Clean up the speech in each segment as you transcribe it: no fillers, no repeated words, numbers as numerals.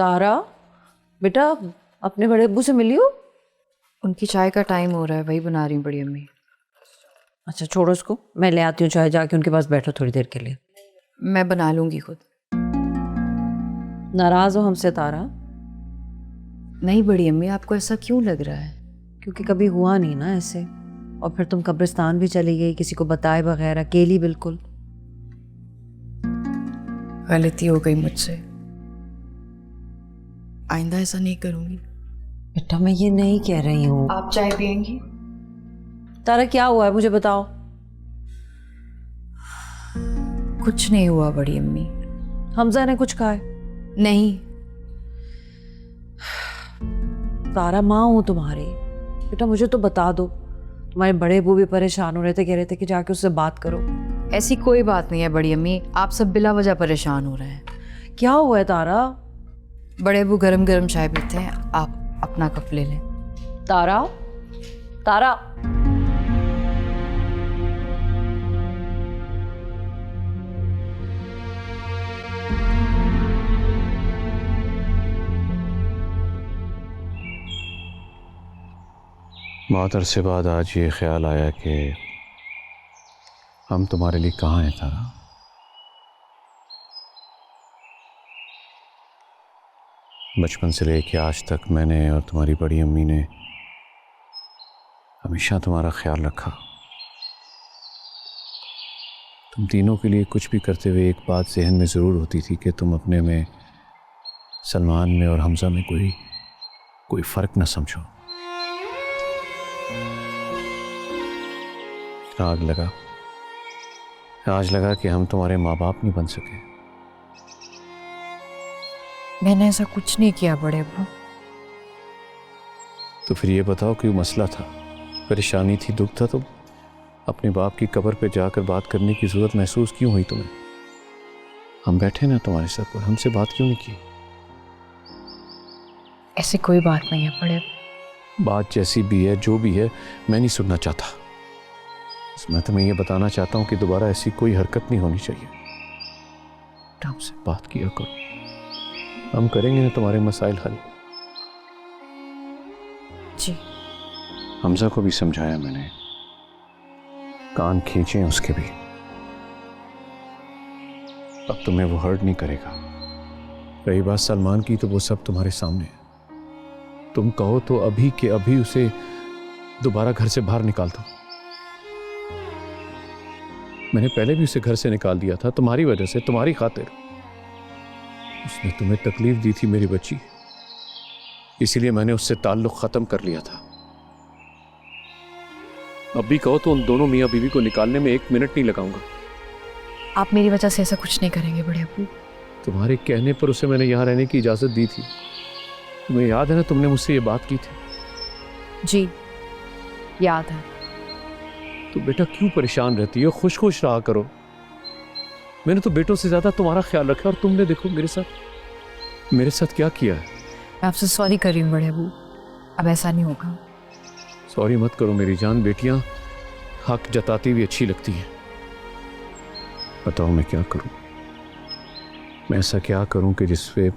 तारा बेटा अपने बड़े अब्बू से मिली हो? उनकी चाय का टाइम हो रहा है, वही बना रही हूँ बड़ी अम्मी। अच्छा छोड़ो उसको, मैं ले आती हूँ चाय, जाके उनके पास बैठो थोड़ी देर के लिए। मैं बना लूंगी खुद। नाराज हो हमसे तारा? नहीं बड़ी अम्मी, आपको ऐसा क्यों लग रहा है? क्योंकि कभी हुआ नहीं ना ऐसे, और फिर तुम कब्रिस्तान भी चली गई किसी को बताए बगैर, अकेली बिल्कुल। गलती हो गई मुझसे, आइंदा ऐसा नहीं करूंगी। बेटा मैं ये नहीं कह रही हूँ। आप चाय पियेंगी? तारा क्या हुआ है मुझे बताओ। कुछ नहीं हुआ बड़ी अम्मी। हमजा ने कुछ कहा है? नहीं। तारा माँ हूँ तुम्हारी, बेटा मुझे तो बता दो। तुम्हारे बड़े अब्बू भी परेशान हो रहे थे, कह रहे थे कि जाके उससे बात करो। ऐसी कोई बात नहीं है बड़ी अम्मी, आप सब बिला वजह परेशान हो रहे हैं। क्या हुआ है तारा? बड़े अब्बू गरम गरम चाय पीते हैं, आप अपना कप ले लें। तारा तारा बहुत अरसे बाद आज ये ख्याल आया कि हम तुम्हारे लिए कहाँ हैं तारा। बचपन से लेके आज तक मैंने और तुम्हारी बड़ी अम्मी ने हमेशा तुम्हारा ख्याल रखा। तुम तीनों के लिए कुछ भी करते हुए एक बात जहन में ज़रूर होती थी कि तुम अपने में, सलमान में और हमजा में कोई फ़र्क न समझो। आज लगा कि हम तुम्हारे माँ बाप नहीं बन सके। मैंने ऐसा कुछ नहीं किया बड़े अब्बू। तो फिर ये बताओ कि मसला था, परेशानी थी, दुख था, तो अपने बाप की कब्र पे जाकर बात करने की ज़रूरत महसूस क्यों हुई तुम्हें? हम बैठे ना तुम्हारे सर पर, हमसे बात क्यों नहीं की? ऐसी कोई बात नहीं है बड़े अब्बू। बात जैसी भी है, जो भी है, मैं नहीं सुनना चाहता। मैं तुम्हें ये बताना चाहता हूँ कि दोबारा ऐसी कोई हरकत नहीं होनी चाहिए। ढंग से बात किया करो, हम करेंगे ना तुम्हारे मसाइल हल। जी। हमजा को भी समझाया मैंने, कान खींचे उसके भी। अब तुम्हें वो हर्ट नहीं करेगा। रही बात सलमान की, तो वो सब तुम्हारे सामने है। तुम कहो तो अभी के अभी उसे दोबारा घर से बाहर निकाल दो। मैंने पहले भी उसे घर से निकाल दिया था, तुम्हारी वजह से, तुम्हारी खातिर। उसने तुम्हें तकलीफ दी थी मेरी बच्ची, इसीलिए मैंने उससे ताल्लुक खत्म कर लिया था। अब भी कहो तो उन दोनों मियाँ बीवी को निकालने में 1 मिनट नहीं लगाऊंगा। आप मेरी वजह से ऐसा कुछ नहीं करेंगे बड़े अब्बू। तुम्हारे कहने पर उसे मैंने यहाँ रहने की इजाजत दी थी। तुम्हें याद है ना, तुमने मुझसे ये बात की थी। जी याद है। तो बेटा क्यों परेशान रहती हो? खुश खुश रहा करो। मैंने तो बेटों से ज्यादा तुम्हारा ख्याल रखा, और तुमने देखो मेरे साथ क्या किया है। मैं आपसे सॉरी कर रही हूँ बड़े अब्बू, अब ऐसा नहीं होगा। सॉरी मत करो मेरी जान, बेटियां हक जताती हुई अच्छी लगती हैं। बताओ मैं क्या करूं? मैं ऐसा क्या करूं कि जिससे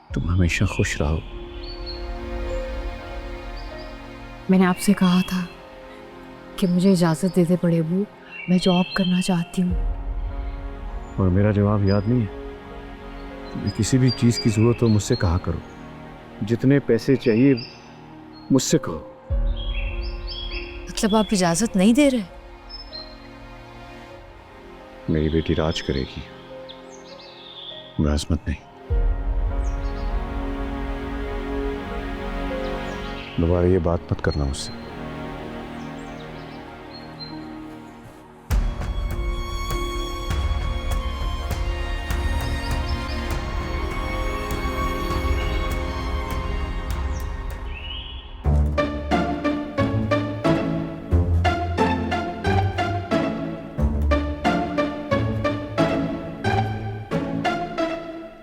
तुम हमेशा खुश रहो? मैंने आपसे कहा था कि मुझे इजाज़त दे दे बड़े अब्बू, मैं जॉब करना चाहती हूँ। और मेरा जवाब याद नहीं है? तुम्हें किसी भी चीज़ की ज़रूरत हो मुझसे कहा करो, जितने पैसे चाहिए मुझसे कहो। मतलब आप इजाज़त नहीं दे रहे? मेरी बेटी राज करेगी, मुलाजमत नहीं। दोबारा ये बात मत करना मुझसे।